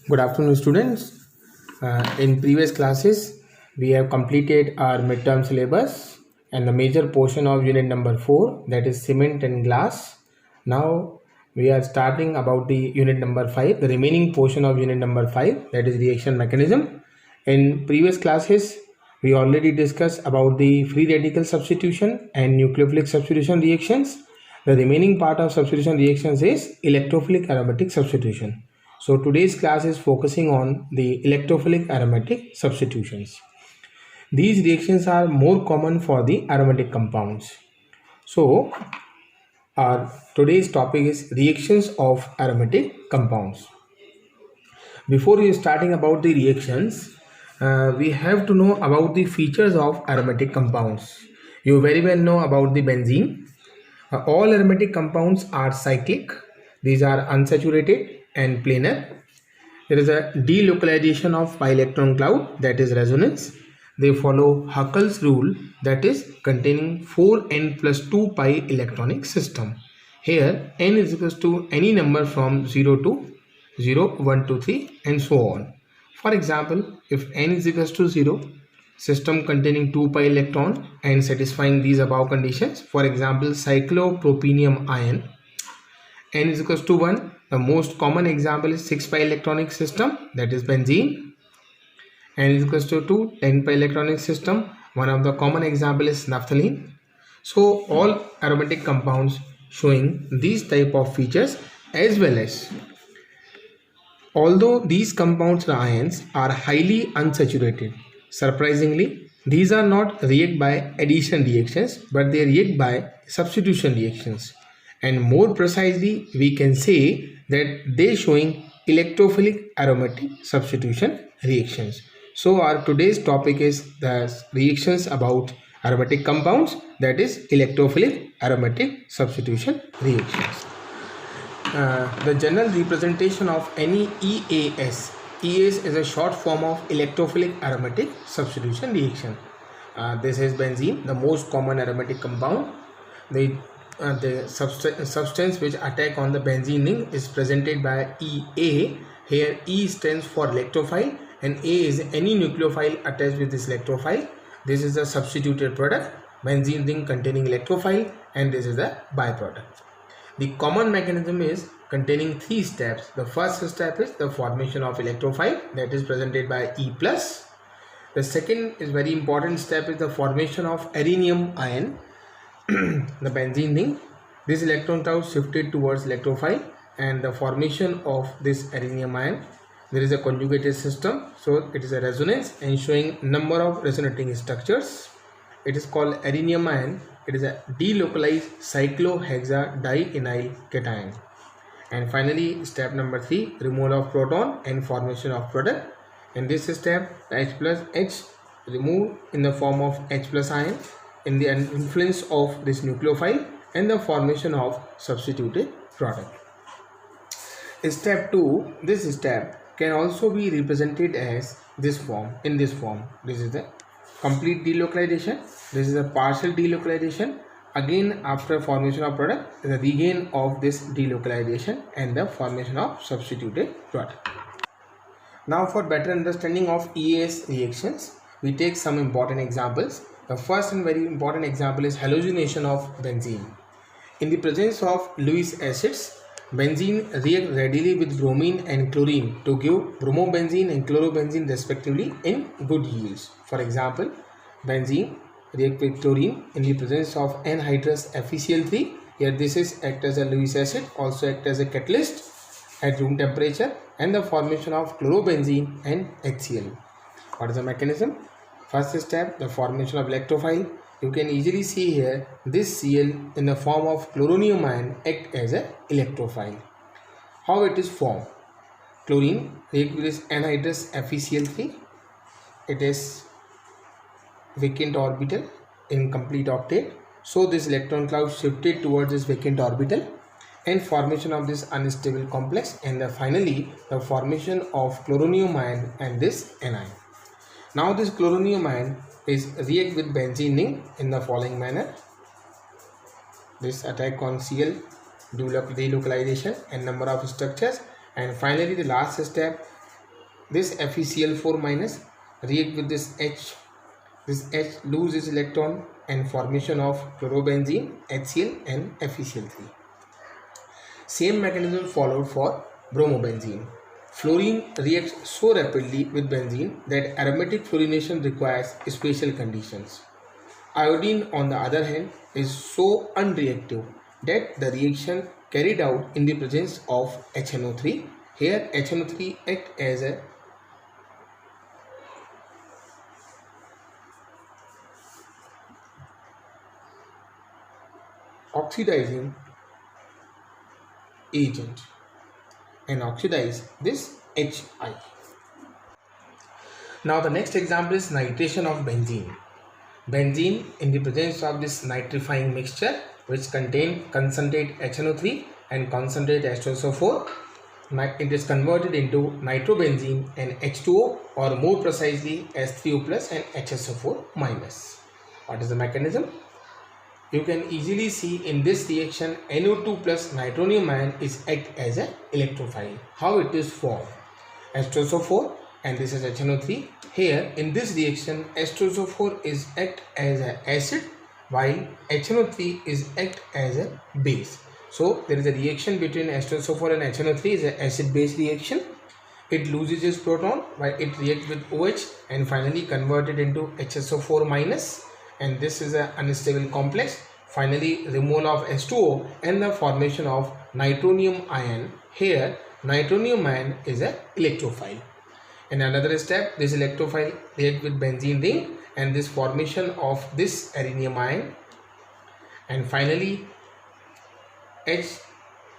Good afternoon, students. In previous classes, we have completed our midterm syllabus and the major portion of unit number 4, that is cement and glass. Now we are starting about the unit number 5, the remaining portion of unit number 5, that is reaction mechanism. In previous classes, we already discussed about the free radical substitution and nucleophilic substitution reactions. The remaining part of substitution reactions is electrophilic aromatic substitution. So today's class is focusing on the electrophilic aromatic substitutions. These reactions are more common for the aromatic compounds. So our today's topic is reactions of aromatic compounds. Before we starting about the reactions, we have to know about the features of aromatic compounds. You very well know about the benzene. All aromatic compounds are cyclic. These are unsaturated and planar. There is a delocalization of pi electron cloud, that is resonance. They follow Huckel's rule, that is containing 4n plus 2 pi electronic system. Here n is equals to any number from 0 to 0, 1, 2, 3 and so on. For example, if n is equals to 0, system containing 2 pi electron and satisfying these above conditions. For example, cyclopropenium ion. N is equals to 1. The most common example is 6 pi electronic system, that is benzene. N is equals to 2, 10 pi electronic system. One of the common example is naphthalene. So all aromatic compounds showing these type of features, as well as although these compounds or ions are highly unsaturated, surprisingly these are not react by addition reactions, but they react by substitution reactions. And more precisely, we can say that they showing electrophilic aromatic substitution reactions. So our today's topic is the reactions about aromatic compounds, that is electrophilic aromatic substitution reactions. The general representation of any EAS. EAS is a short form of electrophilic aromatic substitution reaction. This is benzene, the most common aromatic compound. The substance which attack on the benzene ring is presented by EA. Here E stands for electrophile and A is any nucleophile attached with this electrophile. This is a substituted product, benzene ring containing electrophile, and this is the byproduct. The common mechanism is containing 3 steps. The first step is the formation of electrophile, that is presented by E+. The second is very important step is the formation of arenium ion, the benzene ring. This electron cloud shifted towards electrophile and the formation of this arenium ion. There is a conjugated system, so it is a resonance and showing number of resonating structures. It is called arenium ion. It is a delocalized cyclohexadienyl cation. And finally, step number 3, removal of proton and formation of product. In this step, H plus H removed in the form of H plus ion in the influence of this nucleophile and the formation of substituted product. Step 2, this step can also be represented as this form, in this form. This is the complete delocalization. This is a partial delocalization. Again, after formation of product, the regain of this delocalization and the formation of substituted product. Now for better understanding of EAS reactions, we take some important examples. The first and very important example is halogenation of benzene. In the presence of Lewis acids, benzene react readily with bromine and chlorine to give bromobenzene and chlorobenzene respectively in good yields. For example, benzene react with chlorine in the presence of anhydrous FeCl3. Here this is act as a Lewis acid, also act as a catalyst at room temperature, and the formation of chlorobenzene and HCl. What is the mechanism? First step, the formation of electrophile. You can easily see here this Cl in the form of chloronium ion act as a electrophile. How it is formed? Chlorine react with this anhydrous FeCl3. It is vacant orbital in complete octet. So this electron cloud shifted towards this vacant orbital and formation of this unstable complex, and finally the formation of chloronium ion and this anion. Now this chloronium ion is react with benzene ring in the following manner. This attack on Cl, delocalization and number of structures, and finally the last step this FeCl4 minus react with this H. This H loses electron and formation of chlorobenzene, HCl and FeCl3. Same mechanism followed for bromobenzene. Fluorine reacts so rapidly with benzene that aromatic fluorination requires special conditions. Iodine, on the other hand, is so unreactive that the reaction carried out in the presence of HNO3. Here HNO3 acts as a oxidizing agent and oxidize this HI. Now the next example is nitration of benzene. Benzene in the presence of this nitrifying mixture which contain concentrate HNO3 and concentrate H2SO4, it is converted into nitrobenzene and H2O, or more precisely S3O plus and HSO4 minus. What is the mechanism? You can easily see in this reaction NO2 plus nitronium ion is act as an electrophile. How it is formed? H2SO4 and this is HNO3. Here in this reaction H2SO4 is act as an acid while HNO3 is act as a base. So there is a reaction between H2SO4 and HNO3 is an acid base reaction. It loses its proton while it reacts with OH and finally converted into HSO4 minus, and this is an unstable complex. Finally removal of H2O and the formation of nitronium ion. Here nitronium ion is an electrophile. In another step, this electrophile reacts with benzene ring and this formation of this arenium ion, and finally H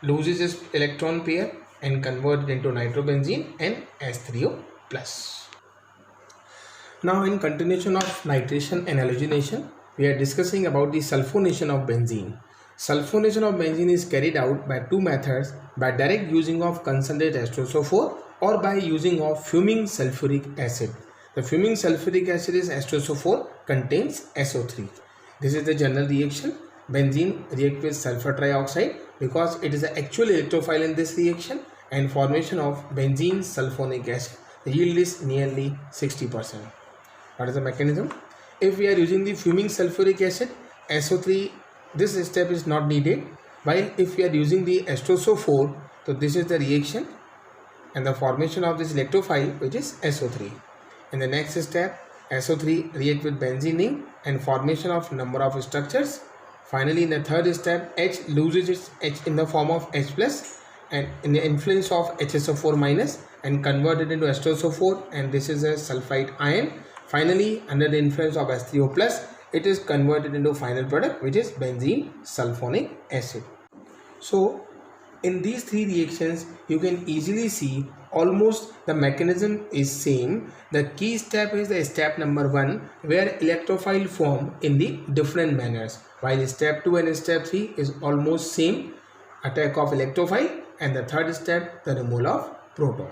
loses its electron pair and converted into nitrobenzene and S3O plus. Now in continuation of nitration and halogenation, we are discussing about the sulfonation of benzene. Sulfonation of benzene is carried out by two methods: by direct using of concentrate H2SO4 or by using of fuming sulfuric acid. The fuming sulfuric acid is H2SO4 contains SO3. This is the general reaction. Benzene reacts with sulfur trioxide because it is an actual electrophile in this reaction, and formation of benzene sulfonic acid. The yield is nearly 60%. What is the mechanism? If we are using the fuming sulfuric acid, SO3, this step is not needed, while if we are using the H2SO4, so this is the reaction and the formation of this electrophile which is SO3. In the next step, SO3 react with benzene ring and formation of number of structures. Finally in the third step, H loses its H in the form of H plus and in the influence of HSO4 minus and converted into H2SO4, and this is a sulfite ion. Finally under the influence of S3O plus, it is converted into final product which is benzene sulfonic acid. So in these three reactions you can easily see almost the mechanism is same. The key step is the step number 1 where electrophile form in the different manners, while step 2 and step 3 is almost same, attack of electrophile, and the third step the removal of proton.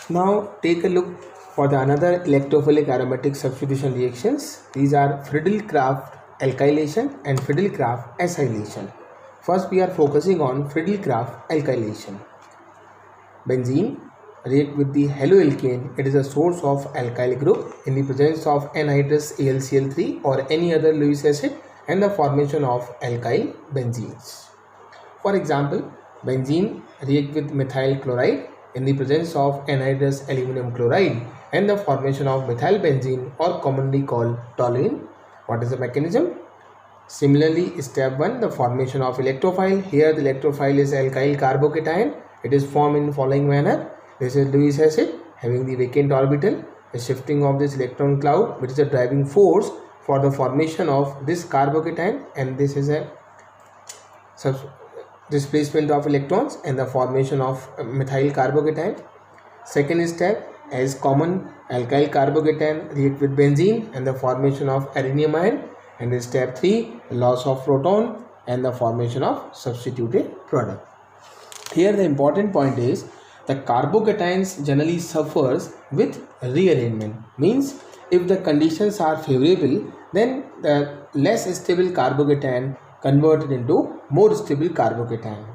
Now take a look for the another electrophilic aromatic substitution reactions. These are Friedel-Crafts alkylation and Friedel-Crafts acylation. First we are focusing on Friedel-Crafts alkylation. Benzene react with the haloalkane. It is a source of alkyl group in the presence of anhydrous AlCl3 or any other Lewis acid and the formation of alkyl benzenes. For example, benzene react with methyl chloride in the presence of anhydrous aluminum chloride and the formation of methyl benzene, or commonly called toluene. What is the mechanism? Similarly, step 1, the formation of electrophile. Here the electrophile is alkyl carbocation. It is formed in the following manner. This is Lewis acid having the vacant orbital. The shifting of this electron cloud, which is the driving force for the formation of this carbocation, and this is a displacement of electrons and the formation of methyl carbocation. Second step, as common, alkyl carbocation react with benzene and the formation of arenium ion. And step 3, loss of proton and the formation of substituted product. Here the important point is the carbocations generally suffers with rearrangement. Means if the conditions are favorable, then the less stable carbocation converted into more stable carbocation.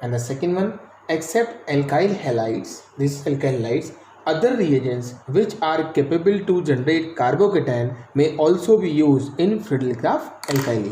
And the second one, except alkyl halides, other reagents which are capable to generate carbocation may also be used in Friedel-Crafts alkylation.